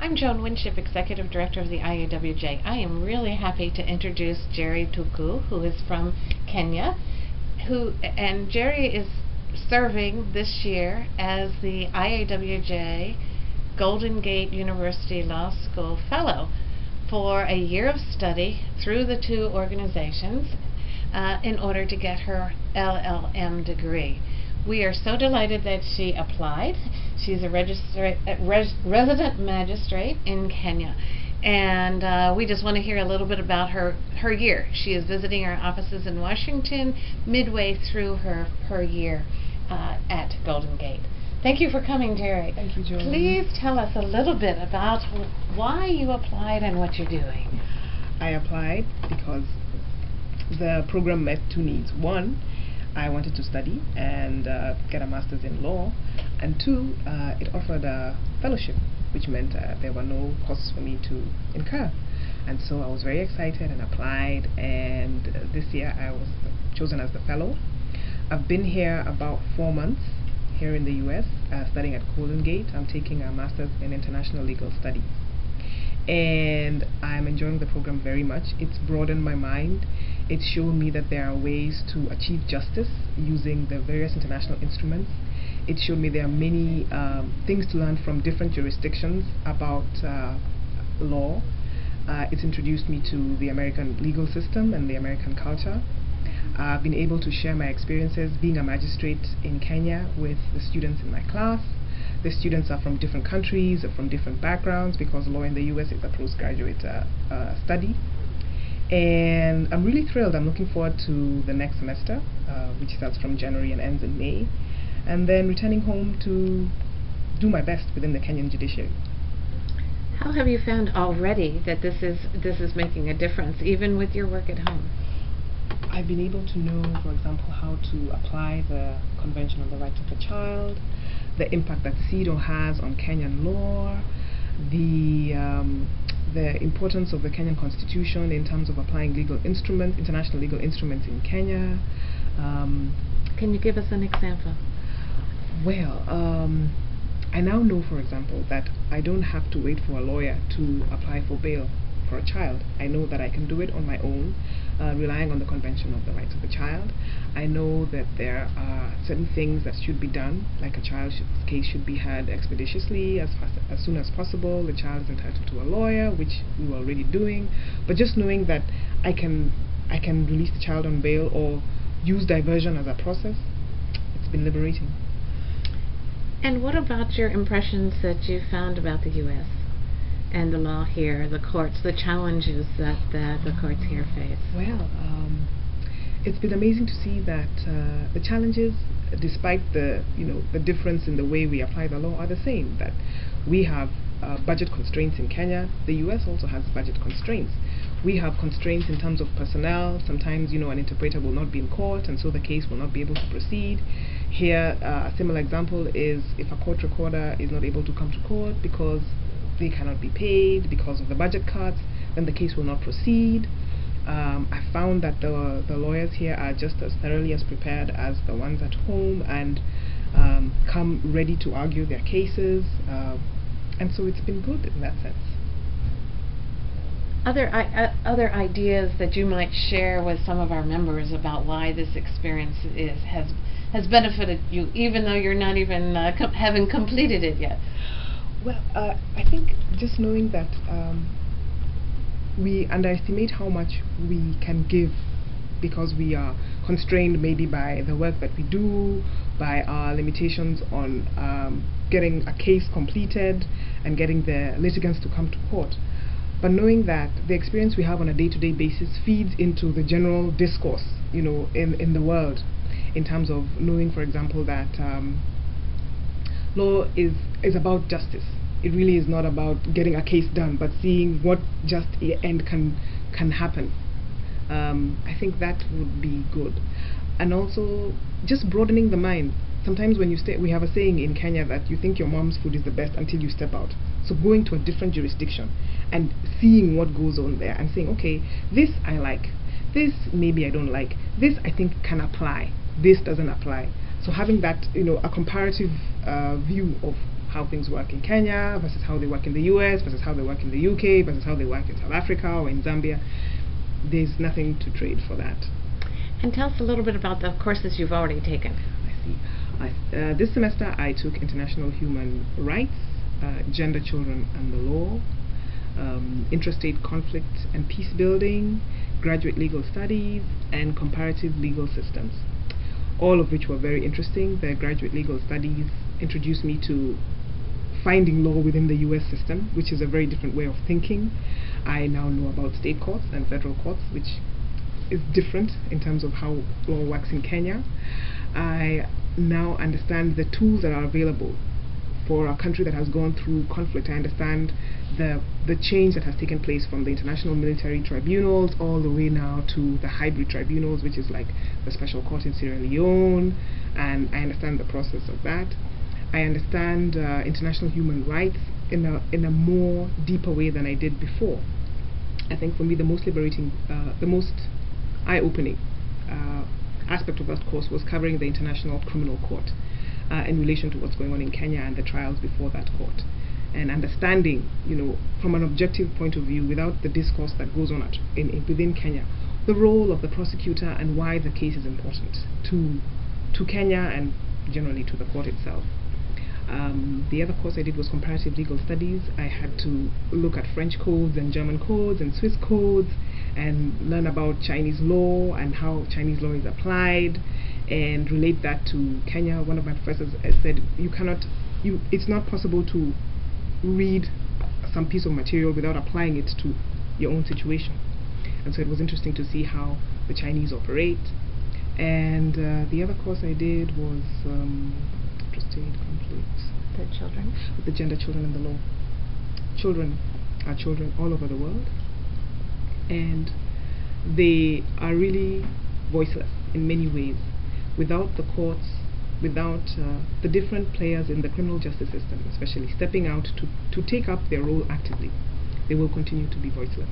I'm Joan Winship, Executive Director of the IAWJ. I am really happy to introduce Njeri Thuku, who is from Kenya, and Njeri is serving this year as the IAWJ Golden Gate University Law School Fellow for a year of study through the two organizations in order to get her LLM degree. We are so delighted that she applied. She's a resident magistrate in Kenya, and we just want to hear a little bit about her year. She is visiting our offices in Washington midway through her year at Golden Gate. Thank you for coming, Njeri. Thank you, Joan. Please tell us a little bit about why you applied and what you're doing. I applied because the program met two needs. One, I wanted to study and get a master's in law, and two, it offered a fellowship, which meant there were no costs for me to incur. And so I was very excited and applied, and this year I was chosen as the fellow. I've been here about 4 months here in the US, studying at Golden Gate. I'm taking a master's in international legal studies, and I'm enjoying the program very much. It's broadened my mind. It's shown me that there are ways to achieve justice using the various international instruments. It showed me there are many things to learn from different jurisdictions about law. It's introduced me to the American legal system and the American culture. I've been able to share my experiences being a magistrate in Kenya with the students in my class. The students are from different countries, from different backgrounds, because law in the US is a postgraduate study. And I'm really thrilled. I'm looking forward to the next semester, which starts from January and ends in May, and then returning home to do my best within the Kenyan judiciary. How have you found already that this is making a difference, even with your work at home? I've been able to know, for example, how to apply the Convention on the Rights of the Child, the impact that CEDAW has on Kenyan law, the importance of the Kenyan Constitution in terms of applying legal instruments, international legal instruments in Kenya. Can you give us an example? Well, I now know, for example, that I don't have to wait for a lawyer to apply for bail for a child. I know that I can do it on my own, relying on the Convention of the Rights of the Child. I know that there are certain things that should be done, like a child's case should be heard expeditiously, as soon as possible. The child is entitled to a lawyer, which we were already doing. But just knowing that I can release the child on bail or use diversion as a process, it's been liberating. And what about your impressions that you found about the U.S. and the law here, the courts, the challenges that the courts here face? Well, it's been amazing to see that the challenges, despite the difference in the way we apply the law, are the same. That we have budget constraints in Kenya. The U.S. also has budget constraints. We have constraints in terms of personnel. Sometimes, an interpreter will not be in court, and so the case will not be able to proceed. Here, a similar example is if a court recorder is not able to come to court because they cannot be paid because of the budget cuts, then the case will not proceed. I found that the lawyers here are just as thoroughly as prepared as the ones at home, and come ready to argue their cases, and so it's been good in that sense. Other ideas that you might share with some of our members about why this experience has benefited you, even though you're not even haven't completed it yet? Well, I think just knowing that we underestimate how much we can give because we are constrained maybe by the work that we do, by our limitations on getting a case completed and getting the litigants to come to court. But knowing that the experience we have on a day-to-day basis feeds into the general discourse, in the world, in terms of knowing, for example, that law is about justice. It really is not about getting a case done, but seeing what just end can happen. I think that would be good. And also just broadening the mind. Sometimes when you stay, we have a saying in Kenya that you think your mom's food is the best until you step out. So going to a different jurisdiction and seeing what goes on there and saying, okay, this I like, this maybe I don't like, this I think can apply, this doesn't apply. So having that, a comparative view of how things work in Kenya versus how they work in the US versus how they work in the UK versus how they work in South Africa or in Zambia. There's nothing to trade for that. And tell us a little bit about the courses you've already taken. I see. This semester I took International Human Rights, Gender, Children and the Law, Intrastate Conflict and Peace Building, Graduate Legal Studies, and Comparative Legal Systems, all of which were very interesting. The Graduate Legal Studies introduced me to finding law within the US system, which is a very different way of thinking. I now know about state courts and federal courts, which is different in terms of how law works in Kenya. I now understand the tools that are available for a country that has gone through conflict. I understand the change that has taken place from the international military tribunals all the way now to the hybrid tribunals, which is like the special court in Sierra Leone, and I understand the process of that. I understand international human rights in a more deeper way than I did before. I think for me the most liberating, the most eye-opening aspect of that course was covering the International Criminal Court in relation to what's going on in Kenya and the trials before that court, and understanding, from an objective point of view, without the discourse that goes on within Kenya, the role of the prosecutor and why the case is important to Kenya and generally to the court itself. The other course I did was Comparative Legal Studies. I had to look at French codes and German codes and Swiss codes and learn about Chinese law and how Chinese law is applied and relate that to Kenya. One of my professors said it's not possible to read some piece of material without applying it to your own situation. And so it was interesting to see how the Chinese operate. And the other course I did was Intrastate Conflict. The children? The Gender, Children and the Law. Children are children all over the world, and they are really voiceless in many ways. Without the courts, without the different players in the criminal justice system, especially stepping out to take up their role actively, they will continue to be voiceless.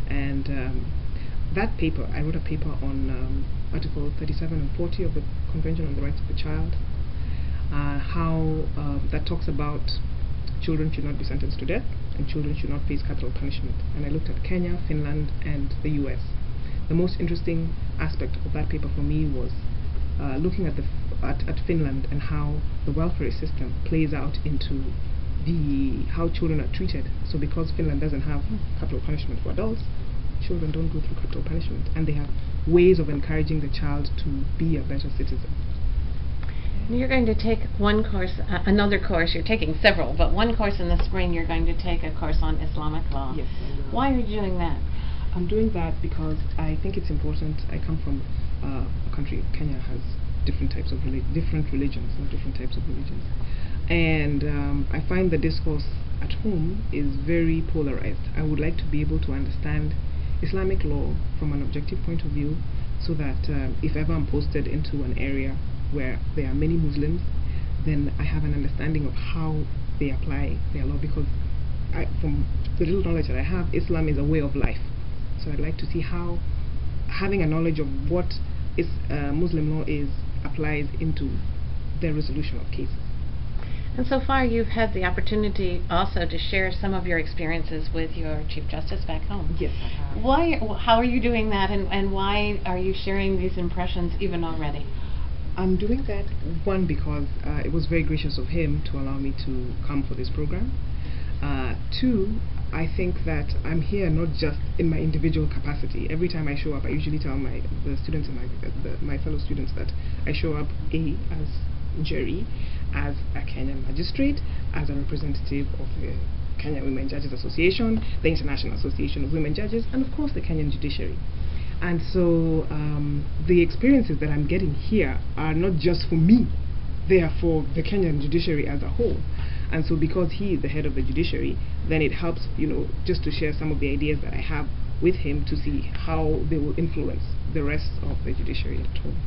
And that paper, I wrote a paper on Article 37 and 40 of the Convention on the Rights of the Child, how that talks about children should not be sentenced to death and children should not face capital punishment. And I looked at Kenya, Finland and the US. The most interesting aspect of that paper for me was looking at Finland and how the welfare system plays out into how children are treated. So because Finland doesn't have capital punishment for adults, children don't go through capital punishment, and they have ways of encouraging the child to be a better citizen. You're going to take one course, another course. You're taking several, but one course in the spring you're going to take a course on Islamic law. Yes. Why are you doing that? I'm doing that because I think it's important. I come from a country, Kenya has different types of different religions, or different types of religions, and I find the discourse at home is very polarized. I would like to be able to understand Islamic law from an objective point of view, so that if ever I'm posted into an area where there are many Muslims, then I have an understanding of how they apply their law, because from the little knowledge that I have, Islam is a way of life. So I'd like to see how having a knowledge of what Muslim law is applies into the resolution of cases. And so far you've had the opportunity also to share some of your experiences with your Chief Justice back home. Yes, I have. How are you doing that, and why are you sharing these impressions even already? I'm doing that, one, because it was very gracious of him to allow me to come for this program. Two, I think that I'm here not just in my individual capacity. Every time I show up, I usually tell the students and my fellow students that I show up as Njeri, as a Kenyan magistrate, as a representative of the Kenya Women Judges Association, the International Association of Women Judges, and of course the Kenyan judiciary. And so the experiences that I'm getting here are not just for me, they are for the Kenyan judiciary as a whole. And so because he is the head of the judiciary, then it helps, just to share some of the ideas that I have with him to see how they will influence the rest of the judiciary at home.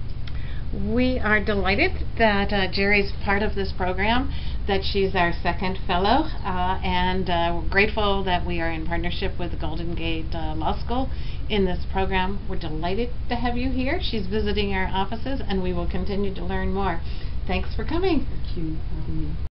We are delighted that Njeri's part of this program, that she's our second fellow, and we're grateful that we are in partnership with the Golden Gate Law School in this program. We're delighted to have you here. She's visiting our offices, and we will continue to learn more. Thanks for coming. Thank you for having me.